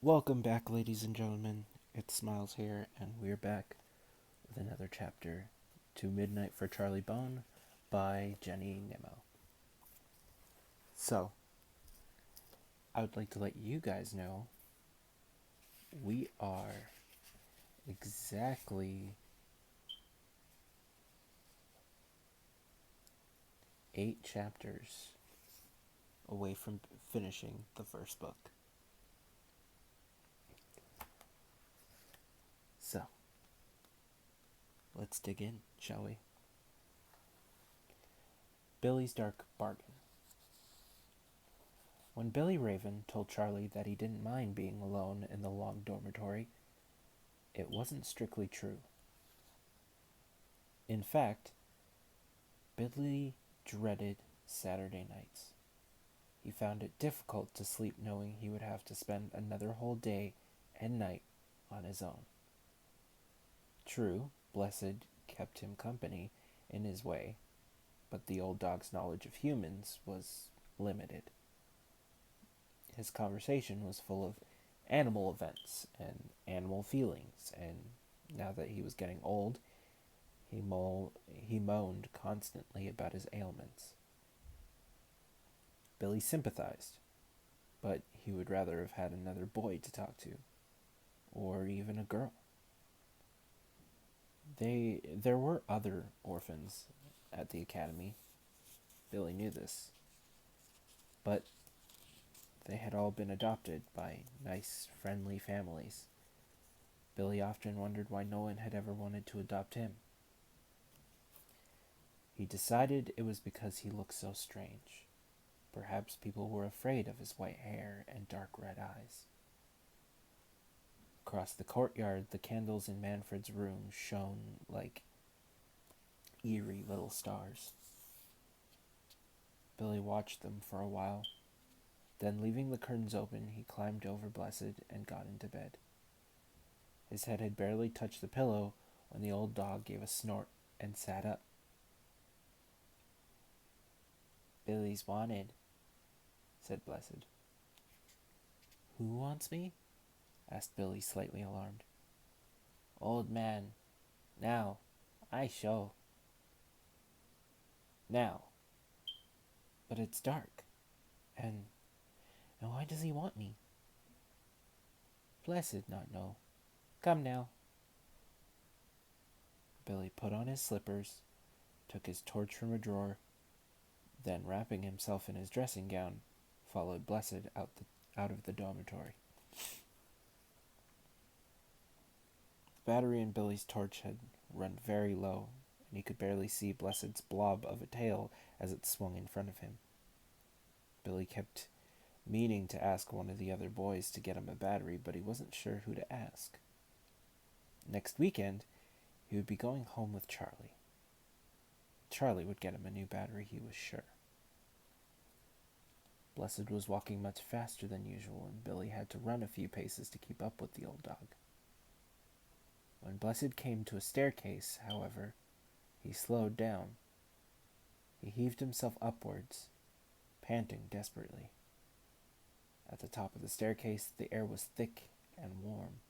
Welcome back, ladies and gentlemen. It's Smiles here, and we're back with another chapter to Midnight for Charlie Bone by Jenny Nimmo. So, I would like to let you guys know we are exactly 8 chapters away from finishing the first book. So, let's dig in, shall we? Billy's Dark Bargain. When Billy Raven told Charlie that he didn't mind being alone in the long dormitory, it wasn't strictly true. In fact, Billy dreaded Saturday nights. He found it difficult to sleep knowing he would have to spend another whole day and night on his own. True, Blessed kept him company in his way, but the old dog's knowledge of humans was limited. His conversation was full of animal events and animal feelings, and now that he was getting old, he moaned constantly about his ailments. Billy sympathized, but he would rather have had another boy to talk to, or even a girl. There were other orphans at the academy. Billy knew this, but they had all been adopted by nice, friendly families. Billy often wondered why no one had ever wanted to adopt him. He decided it was because he looked so strange. Perhaps people were afraid of his white hair and dark red eyes. Across the courtyard, the candles in Manfred's room shone like eerie little stars. Billy watched them for a while. Then, leaving the curtains open, he climbed over Blessed and got into bed. His head had barely touched the pillow when the old dog gave a snort and sat up. "Billy's wanted," said Blessed. "Who wants me?" asked Billy, slightly alarmed. "Old man. Now, I show. Now. But it's dark. And why does he want me?" "Blessed not know. Come now." Billy put on his slippers, took his torch from a drawer, then, wrapping himself in his dressing gown, followed Blessed out of the dormitory. The battery in Billy's torch had run very low, and he could barely see Blessed's blob of a tail as it swung in front of him. Billy kept meaning to ask one of the other boys to get him a battery, but he wasn't sure who to ask. Next weekend, he would be going home with Charlie. Charlie would get him a new battery, he was sure. Blessed was walking much faster than usual, and Billy had to run a few paces to keep up with the old dog. When Blessed came to a staircase, however, he slowed down. He heaved himself upwards, panting desperately. At the top of the staircase, the air was thick and warm.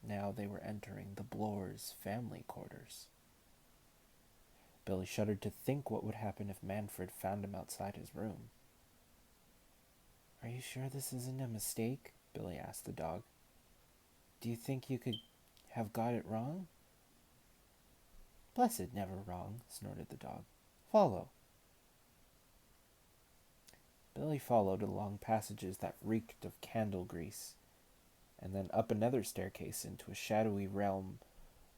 Now they were entering the Blores family quarters. Billy shuddered to think what would happen if Manfred found him outside his room. "Are you sure this isn't a mistake?" Billy asked the dog. "Do you think you could have got it wrong?" "Blessed never wrong," snorted the dog. "Follow." Billy followed along passages that reeked of candle grease, and then up another staircase into a shadowy realm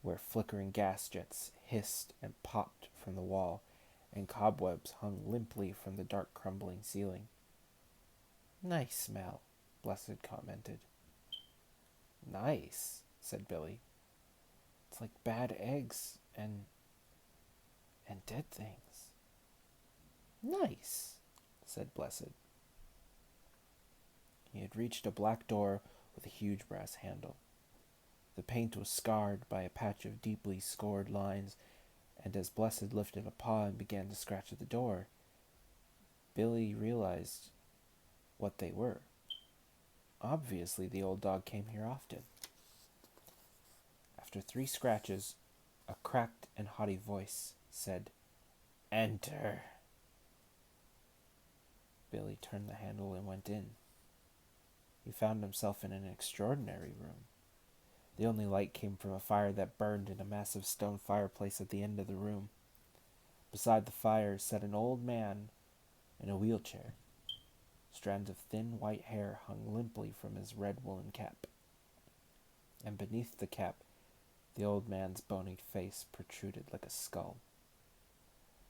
where flickering gas jets hissed and popped from the wall, and cobwebs hung limply from the dark crumbling ceiling. "Nice smell," Blessed commented. "Nice," said Billy. "It's like bad eggs and dead things." "Nice," said Blessed. He had reached a black door with a huge brass handle. The paint was scarred by a patch of deeply scored lines, and as Blessed lifted a paw and began to scratch at the door, Billy realized what they were. Obviously, the old dog came here often. After 3 scratches, a cracked and haughty voice said, "Enter." Billy turned the handle and went in. He found himself in an extraordinary room. The only light came from a fire that burned in a massive stone fireplace at the end of the room. Beside the fire sat an old man in a wheelchair. Strands of thin white hair hung limply from his red woolen cap, and beneath the cap, the old man's bony face protruded like a skull.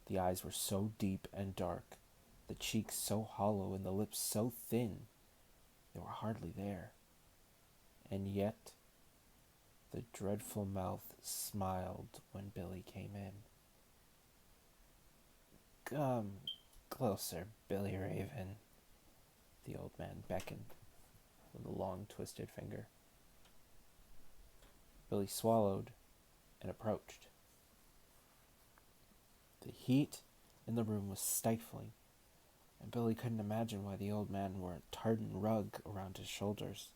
The eyes were so deep and dark, the cheeks so hollow, and the lips so thin, they were hardly there. And yet, the dreadful mouth smiled when Billy came in. "Come closer, Billy Raven," the old man beckoned with a long twisted finger. Billy swallowed and approached. The heat in the room was stifling, and Billy couldn't imagine why the old man wore a tartan rug around his shoulders.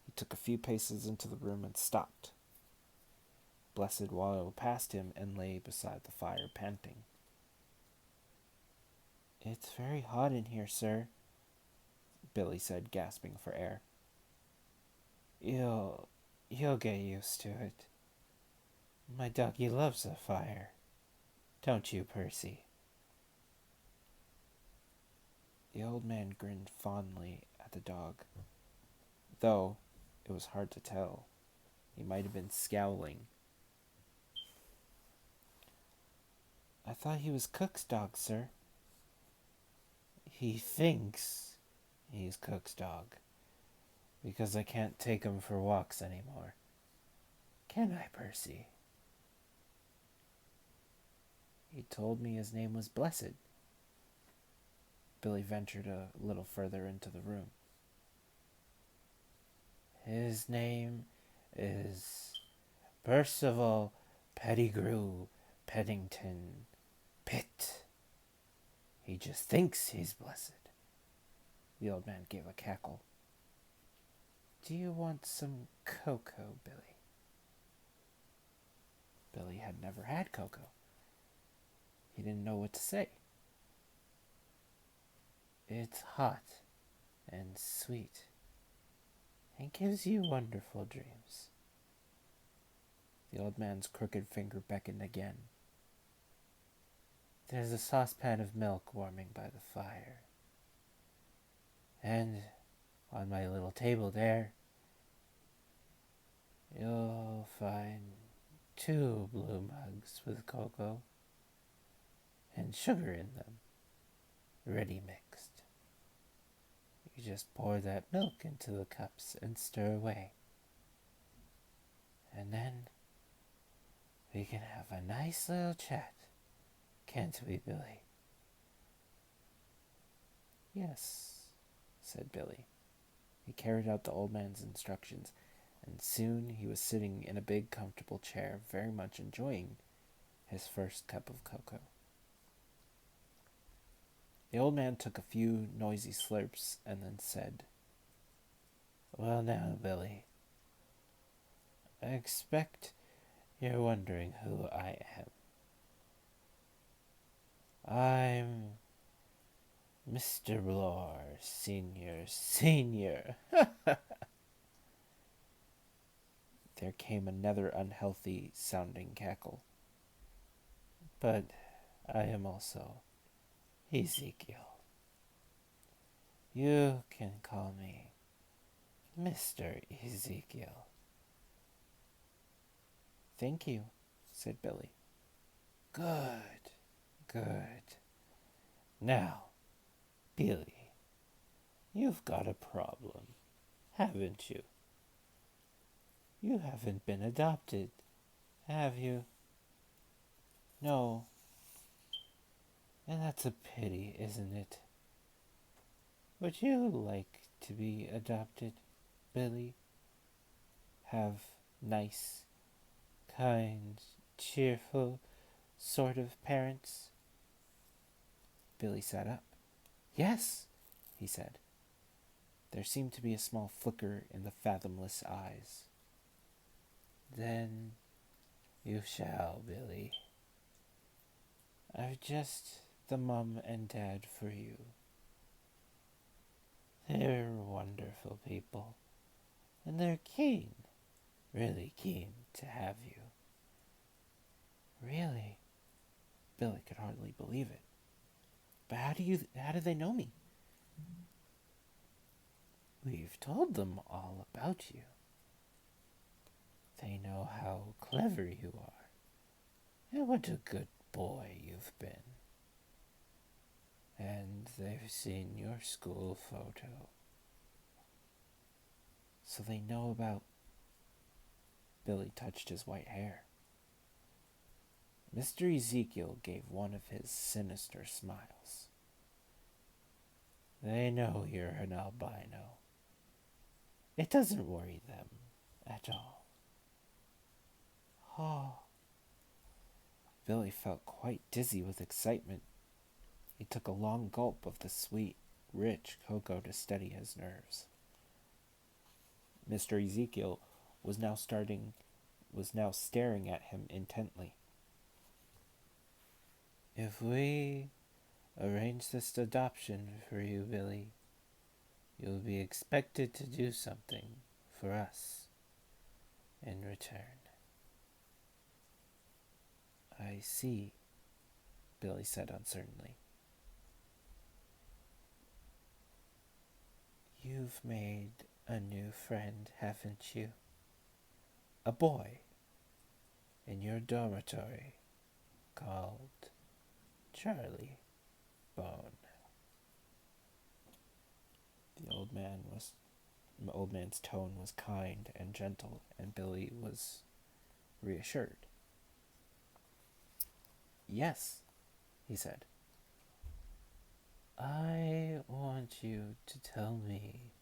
He took a few paces into the room and stopped. Blessed waddled past him and lay beside the fire, panting. "It's very hot in here, sir," Billy said, gasping for air. You'll get used to it. My doggy loves a fire. Don't you, Percy?" The old man grinned fondly at the dog, though it was hard to tell. He might have been scowling. "I thought he was Cook's dog, sir." "He thinks he's Cook's dog, because I can't take him for walks anymore. Can I, Percy?" "He told me his name was Blessed." Billy ventured a little further into the room. "His name is Percival Pettigrew Peddington Pitt. He just thinks he's blessed." The old man gave a cackle. "Do you want some cocoa, Billy?" Billy had never had cocoa. He didn't know what to say. "It's hot and sweet and gives you wonderful dreams." The old man's crooked finger beckoned again. "There's a saucepan of milk warming by the fire. And on my little table there, you'll find 2 blue mugs with cocoa and sugar in them, ready mixed. You just pour that milk into the cups and stir away. And then we can have a nice little chat, can't we, Billy?" "Yes," said Billy. He carried out the old man's instructions, and soon he was sitting in a big, comfortable chair, very much enjoying his first cup of cocoa. The old man took a few noisy slurps and then said, "Well now, Billy, I expect you're wondering who I am. I'm Mr. Blore, Senior. There came another unhealthy sounding cackle. "But I am also Ezekiel. You can call me Mr. Ezekiel." "Thank you," said Billy. Good. Now, Billy, you've got a problem, haven't you? You haven't been adopted, have you?" "No." "And that's a pity, isn't it? Would you like to be adopted, Billy? Have nice, kind, cheerful sort of parents?" Billy sat up. "Yes," he said. There seemed to be a small flicker in the fathomless eyes. "Then you shall, Billy. I've just the mum and dad for you. They're wonderful people, and they're keen, really keen to have you." "Really?" Billy could hardly believe it. "But how do they know me?" "We've told them all about you. They know how clever you are, and what a good boy you've been. And they've seen your school photo. So they know about..." Billy touched his white hair. Mr. Ezekiel gave one of his sinister smiles. "They know you're an albino. It doesn't worry them at all." "Oh." Billy felt quite dizzy with excitement. He took a long gulp of the sweet, rich cocoa to steady his nerves. Mr. Ezekiel was now staring at him intently. "If we arrange this adoption for you, Billy, you'll be expected to do something for us in return." "I see," Billy said uncertainly. "You've made a new friend, haven't you? A boy in your dormitory called Charlie Bone." The old man's tone was kind and gentle, and Billy was reassured. "Yes," he said. "I want you to tell me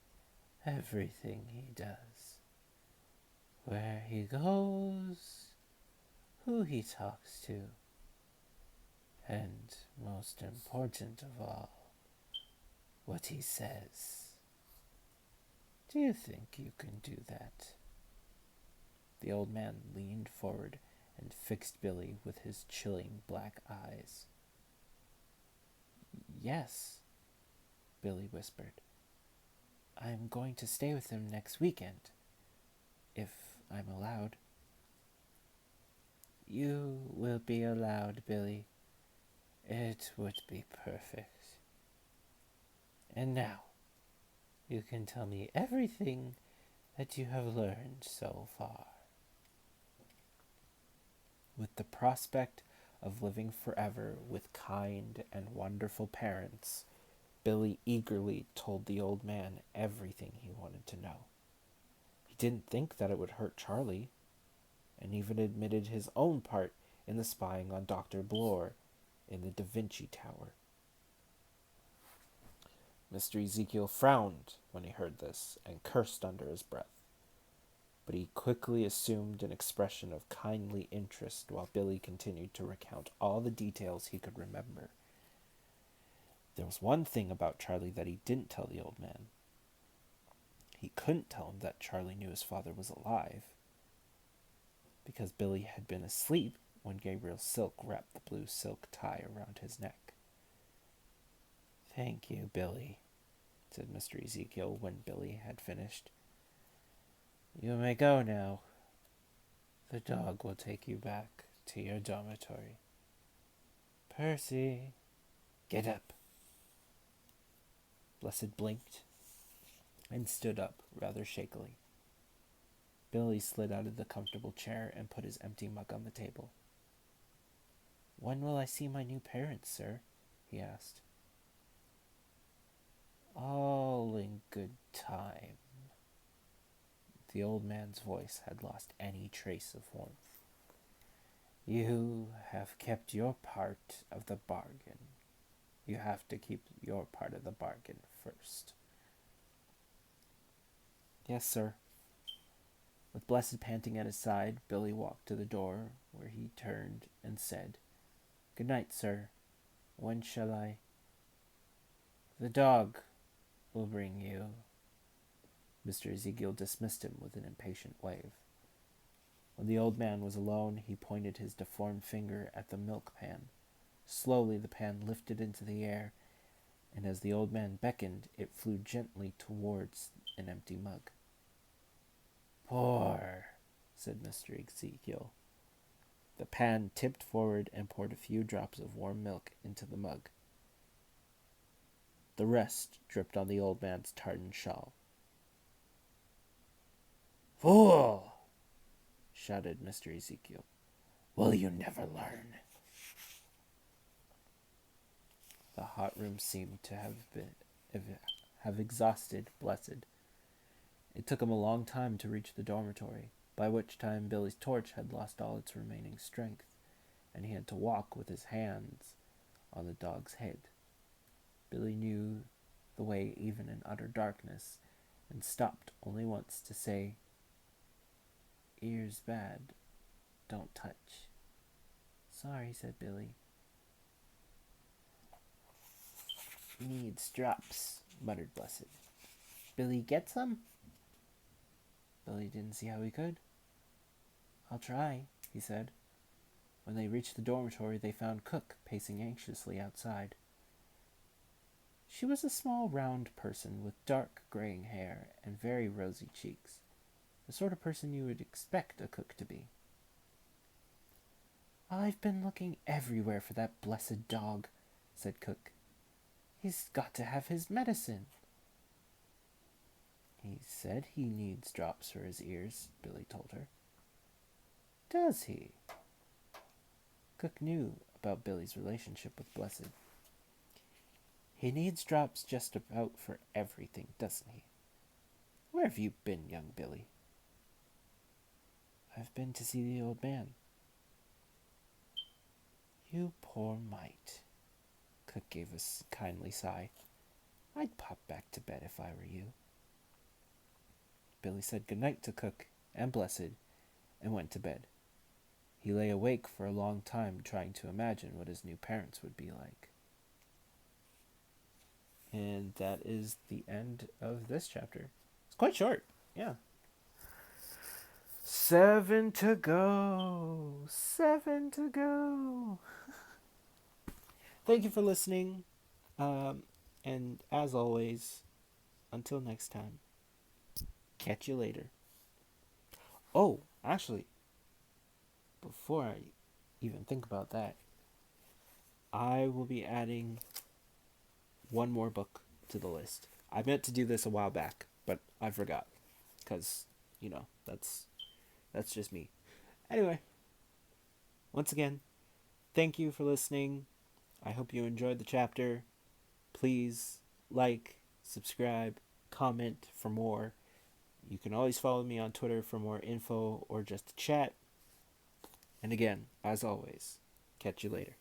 everything he does. Where he goes, who he talks to, and most important of all, what he says. Do you think you can do that?" The old man leaned forward and fixed Billy with his chilling black eyes. "Yes," Billy whispered. "I'm going to stay with him next weekend, if I'm allowed." "You will be allowed, Billy. It would be perfect. And now, you can tell me everything that you have learned so far." With the prospect of living forever with kind and wonderful parents, Billy eagerly told the old man everything he wanted to know. He didn't think that it would hurt Charlie, and even admitted his own part in the spying on Dr. Bloor in the Da Vinci Tower. Mr. Ezekiel frowned when he heard this and cursed under his breath, but he quickly assumed an expression of kindly interest while Billy continued to recount all the details he could remember. There was one thing about Charlie that he didn't tell the old man. He couldn't tell him that Charlie knew his father was alive, because Billy had been asleep when Gabriel Silk wrapped the blue silk tie around his neck. "Thank you, Billy," said Mr. Ezekiel when Billy had finished. "You may go now. The dog will take you back to your dormitory. Percy, get up." Blessed blinked and stood up rather shakily. Billy slid out of the comfortable chair and put his empty mug on the table. "When will I see my new parents, sir?" he asked. "All in good time." The old man's voice had lost any trace of warmth. "You have kept your part of the bargain. You have to keep your part of the bargain first." "Yes, sir." With Blessed panting at his side, Billy walked to the door, where he turned and said, "Good night, sir. When shall I..." "The dog will bring you Mr. Ezekiel dismissed him with an impatient wave. When the old man was alone, he pointed his deformed finger at the milk pan. Slowly the pan lifted into the air, and as the old man beckoned, it flew gently towards an empty mug. "Pour," said Mr. Ezekiel. The pan tipped forward and poured a few drops of warm milk into the mug. The rest dripped on the old man's tartan shawl. "Fool!" shouted Mr. Ezekiel. "Will you never learn?" The hot room seemed to have exhausted Blessed. It took him a long time to reach the dormitory, by which time Billy's torch had lost all its remaining strength, and he had to walk with his hands on the dog's head. Billy knew the way even in utter darkness, and stopped only once to say, "Ears bad. Don't touch." "Sorry," said Billy. "Needs drops," muttered Blessed. "Billy get some?" Billy didn't see how he could. "I'll try," he said. When they reached the dormitory, they found Cook pacing anxiously outside. She was a small, round person with dark, graying hair and very rosy cheeks, the sort of person you would expect a cook to be. "I've been looking everywhere for that blessed dog," said Cook. "He's got to have his medicine." "He said he needs drops for his ears," Billy told her. "Does he?" Cook knew about Billy's relationship with Blessed. "He needs drops just about for everything, doesn't he? Where have you been, young Billy?" "I've been to see the old man." "You poor mite." Cook gave a kindly sigh. "I'd pop back to bed if I were you." Billy said goodnight to Cook and Blessed and went to bed. He lay awake for a long time trying to imagine what his new parents would be like. And that is the end of this chapter. It's quite short, yeah. 7 to go. 7 to go. Thank you for listening. And as always, until next time, catch you later. Oh, actually, before I even think about that, I will be adding one more book to the list. I meant to do this a while back, but I forgot. Because, that's just me. Anyway, once again, thank you for listening. I hope you enjoyed the chapter. Please like, subscribe, comment for more. You can always follow me on Twitter for more info or just to chat. And again, as always, catch you later.